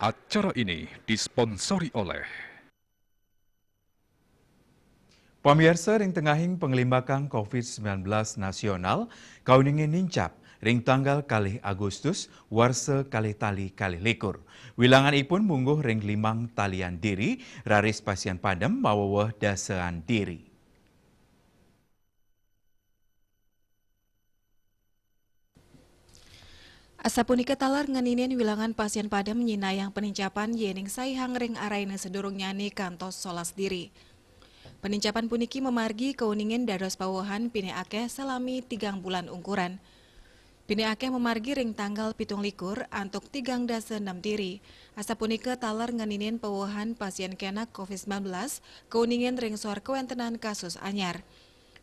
Acara ini disponsori oleh Pemirsa ring tengahing pengelimbakan COVID-19 nasional, kauningin nincap ring tanggal kalih Agustus warsa kalih tali kalih likur. Wilangan ipun mungguh ring 5 talian diri, raris pasien padem mawawah dasaan diri. Asapunika talar nganinin wilangan pasien padem nyinayang penincapan yening saihang ring araina sedurung nyani kantos solas diri. Penincapan puniki memargi keuningin dados pawohan pine akeh salami 3 bulan ungkuran. Pine akeh memargi ring tanggal 17 antuk 3 diri. Asapunika talar nganinin pawohan pasien kenak COVID-19 keuningin ring soar kewentenan kasus anyar.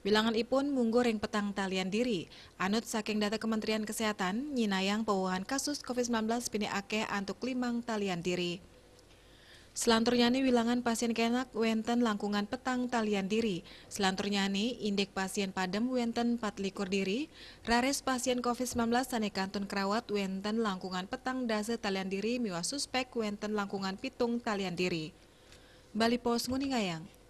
Bilangan ipun munggu ring petang talian diri. Anut saking data Kementerian Kesehatan, nyinayang pawohan kasus COVID-19 pini akeh antuk 5 talian diri. Selanturnyani wilangan pasien kenak wenten langkungan petang talian diri. Selanturnyani indek pasien padem wenten 4 diri. Rares pasien COVID-19 sane kantun kerawat wenten langkungan petang dase talian diri miwa suspek wenten langkungan pitung talian diri. Bali Pos Nguningayang.